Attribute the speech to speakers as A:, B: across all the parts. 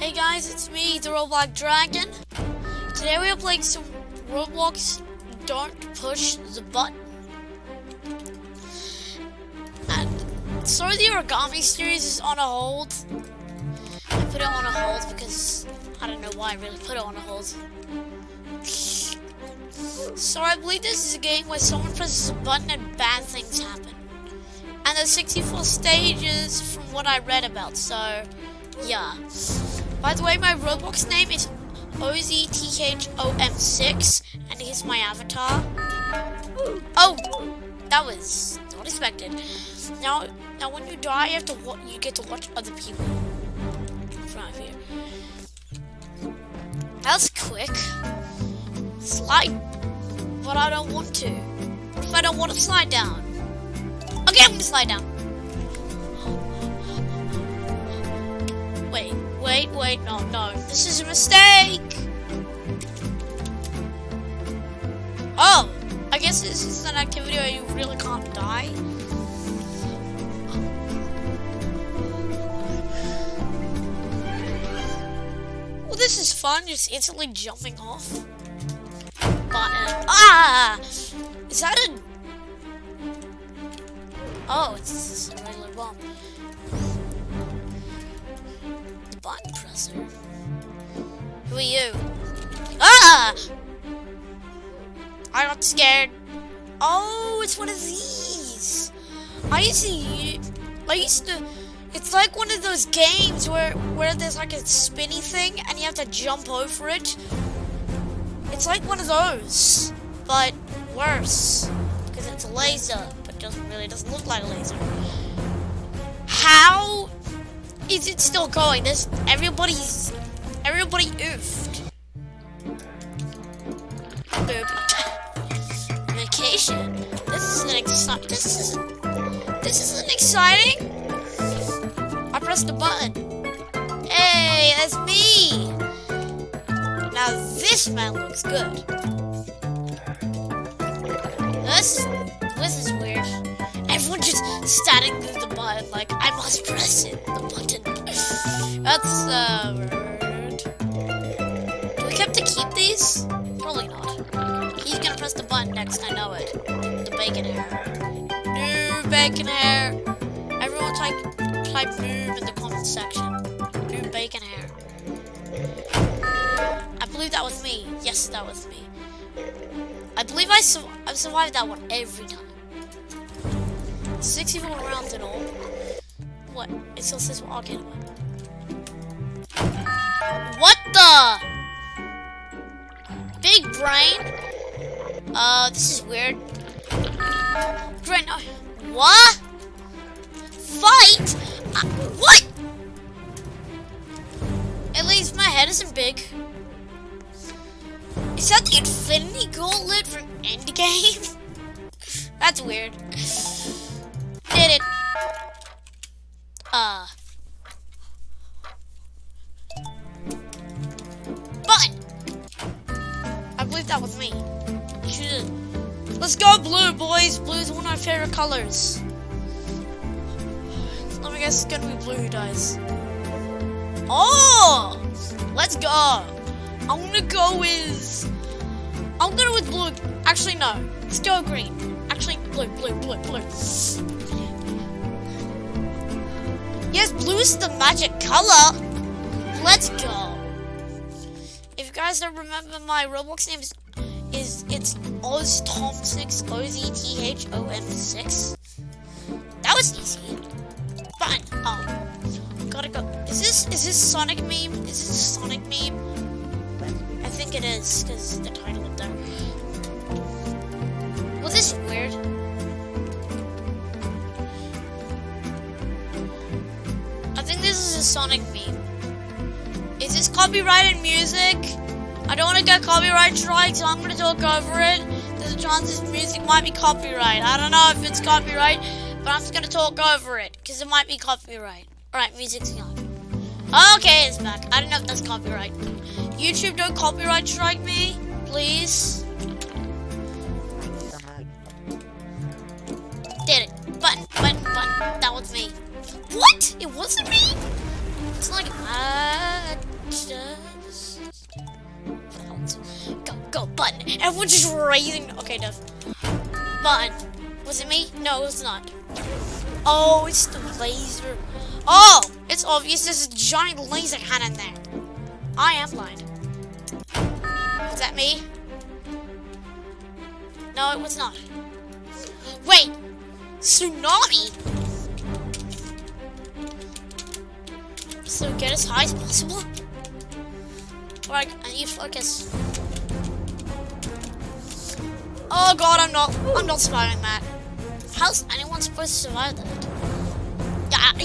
A: Hey guys, it's me, the Roblox Dragon. Today we are playing some Roblox Don't Push the Button. And sorry the origami series is on a hold. I put it on a hold because I don't know why I really put it on a hold. So I believe this is a game where someone presses a button and bad things happen. And there's 64 stages from what I read about, so yeah. By the way, my Roblox name is OZTHOM6, and here's my avatar. Oh, that was not expected. Now when you die, you get to watch other people in front of you. That was quick. Slide, but I don't want to. What if I don't want to slide down? Okay, I'm gonna slide down. Wait, no, this is a mistake! Oh, I guess this is an activity where you really can't die. Well, this is fun, just instantly jumping off. Button. Ah! Is that a... Oh, it's a regular bomb. Button presser. Who are you? Ah! I got scared. Oh, it's one of these. I used to. It's like one of those games where there's like a spinny thing and you have to jump over it. It's like one of those, but worse because it's a laser, but doesn't look like a laser. How is it still going? Everybody oofed. Boop. Vacation. This isn't exciting. I pressed the button. Hey, that's me. Now this man looks good. This is weird. Everyone just standing with the button like I must press it. The button. That's rude. Do we have to keep these? Probably not. He's gonna press the button next. I know it. The bacon hair. New bacon hair. Everyone type noob in the comment section. New bacon hair. I believe that was me. Yes, that was me. I believe I've survived that one every time. 64 rounds in all. What? It still says okay. What the? Big brain? This is weird. Great. What? Fight? What? At least my head isn't big. Is that the Infinity Gauntlet from Endgame? That's weird. Did it. Button. I believe that was me. Let's go blue, boys. Blue is one of my favorite colors. Let me guess, it's gonna be blue who dies. Oh! Let's go. I'm gonna go with blue. Actually, no. Let's go green. Actually, blue. Yes, blue is the magic color. Let's go. If you guys don't remember, my Roblox name is OzTom6, OZTHOM6. That was easy. Fine. Oh, gotta go. Is this Sonic meme? Is this a Sonic meme? I think it is because the title is there. Was this weird? I think this is a Sonic meme. Is this copyrighted music? I don't want to get copyright strike, so I'm going to talk over it. There's a chance this music might be copyright. I don't know if it's copyright, but I'm just going to talk over it because it might be copyright. Alright, music's gone. Okay, it's back. I don't know if that's copyright. YouTube, don't copyright strike me, please. Did it. Button. That was me. What? It wasn't me? It's like, button. Everyone's just raising. Okay, no. Button. Was it me? No, it was not. Oh, it's the laser. Oh, it's obvious. There's a giant laser cannon there. I am blind. Was that me? No, it was not. Wait, tsunami. So get as high as possible. Alright, I need focus. Oh god, I'm not surviving that. How's anyone supposed to survive that?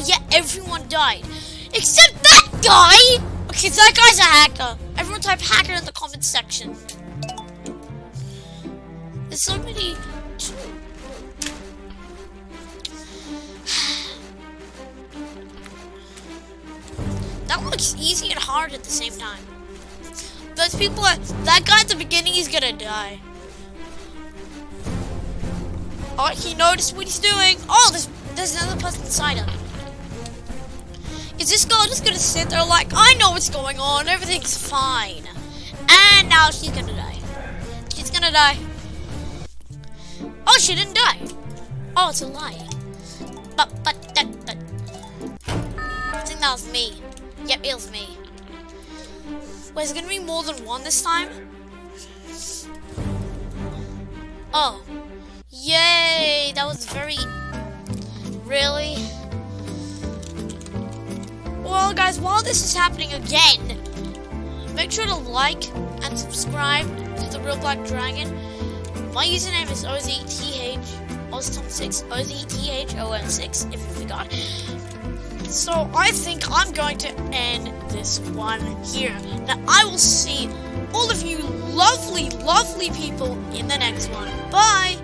A: Yeah, everyone died. Except that guy! Okay, that guy's a hacker. Everyone type hacker in the comments section. There's so many... That looks easy and hard at the same time. Those people are... That guy at the beginning, he's gonna die. Oh, he noticed what he's doing. Oh, there's another person inside him. Is this girl just gonna sit there like, I know what's going on, everything's fine. And now she's gonna die. She's gonna die. Oh, she didn't die. Oh, it's a lie. But, I think that was me. Yep, it was me. Wait, is it gonna be more than one this time? Oh. Yay! That was very... Really? Well, guys, while this is happening again, make sure to like and subscribe to The Real Black Dragon. My username is OZTH06, OZTHOM6, if you forgot. So I think I'm going to end this one here. Now I will see all of you lovely, lovely people in the next one. Bye!